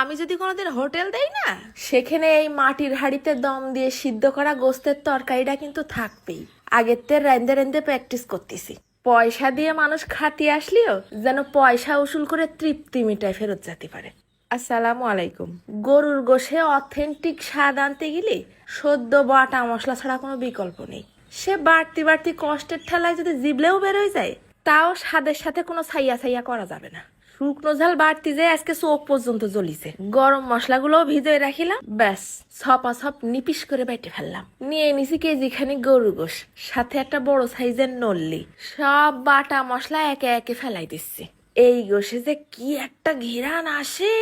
আমি যদি কোনোদিন হোটেল দেই না, সেখানে এই মাটির হাঁড়িতে দম দিয়ে সিদ্ধ করা গোস্তের তরকারিটা কিন্তু থাকবেই। আগের তে রেন্দে রেন্দে প্র্যাকটিস করতেছি। পয়সা দিয়ে মানুষ খাটিয়ে আসলেও যেন পয়সা উসুল করে তৃপ্তি মিটায় ফেরত যেতে পারে। আসসালামু আলাইকুম। গরুর গোশে অথেন্টিক স্বাদ আনতে গেলে সদ্য বাটা মশলা ছাড়া কোনো বিকল্প নেই। সে বাড়তি বাড়তি কষ্টের ঠেলায় যদি জিবলেও বেরোয় যায়, তাও স্বাদের সাথে কোনো ছাইয়া ছাইয়া করা যাবে না। শুকনো ঝাল বাড়তি যায় আজকে চোখ পর্যন্ত জ্বলিছে। গরম মশলাগুলো ভিজিয়ে রাখিলাম, ব্যাস ছপা ছপ নিপিস করে বেটে ফেললাম। নিয়ে নিছি কেজি খানিক গরুর গোশ, সাথে একটা বড় সাইজের নল্লি। সব বাটা মশলা একে একে ফেলাই দিচ্ছি। এই গোশে যে কি একটা ঘিরান আসে।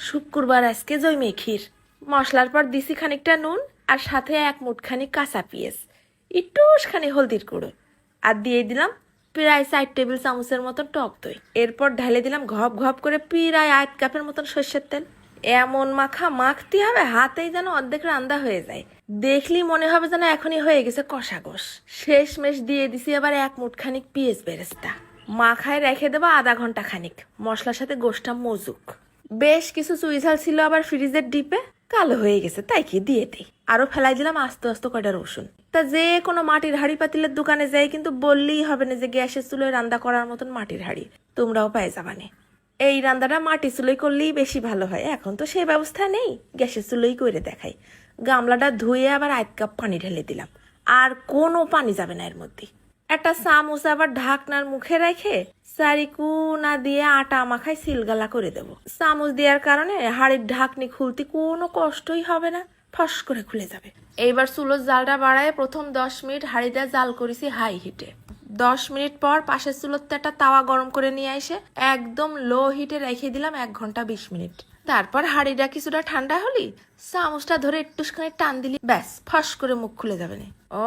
শুক্রবার আজকে জৈমে ক্ষীর। মশলার পর দিছি খানিকটা নুন, আর সাথে এক মুঠখানি কাঁচা পেঁয়াজ, একটুখানি হলদির গুঁড়ো, আর দিয়ে দিলাম প্রায় 4 টেবিল চামচের মতন টক দই। এরপর ঢেলে দিলাম ঘপ ঘপ করে প্রায় 1 কাপের মতন সর্ষের তেল। এমন মাখা মাখতে হবে হাতেই যেন অর্ধেক রান্দা হয়ে যায়। দেখলি মনে হবে যেন এখনই হয়ে গেছে কষা গোশ। শেষমেশ দিয়ে দিছি আবার 1 মুঠখানিক পেঁয়াজ বেরেস্তা। মাখায় রেখে দেবো আধা ঘন্টা খানিক, মশলার সাথে গোশটা মজুক। বেশ কিছু চুইঝাল ছিল আবার ফ্রিজের ডিপে, কালো হয়ে গেছে, তাই কি দিয়ে দিই। আরো ফেলাই দিলাম আস্তে আস্তে কয়টা রসুন। তা যে কোনো মাটির হাঁড়ি পাতিলের দোকানে যাই কিন্তু বললেই হবে না যে গ্যাসের চুলোয় রান্না করার মতন মাটির হাঁড়ি। তোমরাও পেয়ে যাবানে। এই রান্নাটা মাটি চুলোয় করলেই বেশি ভালো হয়। এখন তো সেই ব্যবস্থা নেই, গ্যাসের চুলোই করে দেখাই। গামলাটা ধুয়ে আবার 1 কাপ পানি ঢেলে দিলাম, আর কোনো পানি যাবে না এর মধ্যে। একটা চামচ আবার ঢাকনার মুখে রেখে চারিকুনা দিয়ে আটা মাখায় সিলগালা করে দেবো। চামচ দেওয়ার কারণে হাড়ির ঢাকনি খুলতে কোনো কষ্টই হবে না, ফস করে খুলে যাবে। এইবার চুলোর জালটা বাড়ায় প্রথম 10 মিনিট হাঁড়িটা জাল করেছি হাই হিটে। 10 মিনিট পর পাশের চুলোতে একটা তাওয়া গরম করে নিয়ে এসে একদম লো হিটে রেখে দিলাম 1 ঘন্টা 20 মিনিট। তারপর হাঁড়িটা কিছুটা ঠান্ডা হলি চামচটা ধরে একটুখানি টান দিলি, ব্যাস ফস করে মুখ খুলে যাবে না। ও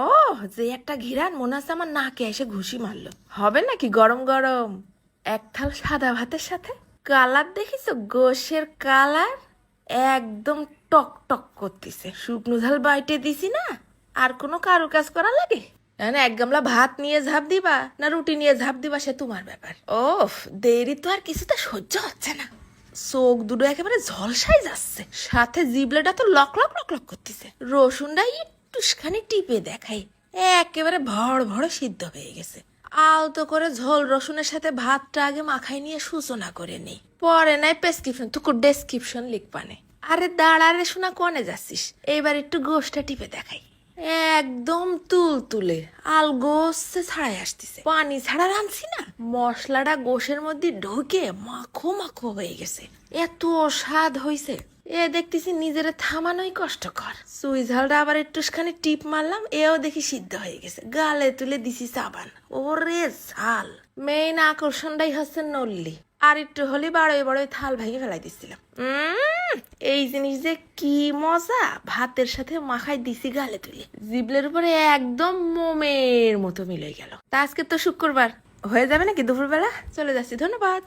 যে একটা ঘিরান, মনে আছে আমার নাকে এসে ঘুষি মারলো। হবে নাকি গরম গরম এক থাল সাদা ভাতের সাথে। কালার দেখিস, গোশের কালার একদম টক টক করতেছে। শুকনো ঝাল বাইটে দিছি না, আর কোনো কাজ করা লাগে? না 1 গামলা ভাত নিয়ে ঝাঁপ দিবা না রুটি নিয়ে ঝাঁপ দিবা সে তোমার ব্যাপার। ওফ, দেরি তো আর কিছুতে সহ্য হচ্ছে না। চোখ দুটো একেবারে ঝলসাই যাচ্ছে, সাথে জিবলেটা তো লক লক লক লক করতেছে। রসুনটা একটুখানি টিপে দেখাই, একেবারে ভড় ভড় সিদ্ধ হয়ে গেছে। আলতো করে ঝোল রসুনের সাথে ভাতটা আগে মাখাই নিয়ে সূচনা করে নেই, পরে নাই প্রেসক্রিপশন তুকুর ডেসক্রিপশন লিখবানে। আরে দাঁড়া রে শোনা, কনে যাচ্ছিস? এইবার একটু গোশটা টিপে দেখাই, একদম তুল তুলে আল গোশে ছাড়াই আসতেছে। পানি ছাড়া রাঁধছি না, মশলাটা গোশের মধ্যে ঢুকে মাখো মাখো হয়ে গেছে। এত স্বাদ হইছে, দেখতেছি নিজের থামানোই কষ্টকর। সুই ঝালটা আবার একটুখানি টিপ মারলাম, এও দেখি সিদ্ধ হয়ে গেছে। গালে তুলে দিছি সাবান। ওরে ঝাল! মেইন আকর্ষণটাই হচ্ছে নল্লি। আর একটু হলে বড়ই বড়ই থাল ভেঙে ফেলাই দিচ্ছিলাম। এই জিনিস যে কি মজা! ভাতের সাথে মাখাই দিছি গালে তুলে, জিবলের উপরে একদম মোমের মতো মিলে গেল। তা আজকে তো শুক্রবার, হয়ে যাবে নাকি দুপুরবেলা? চলে যাচ্ছি, ধন্যবাদ।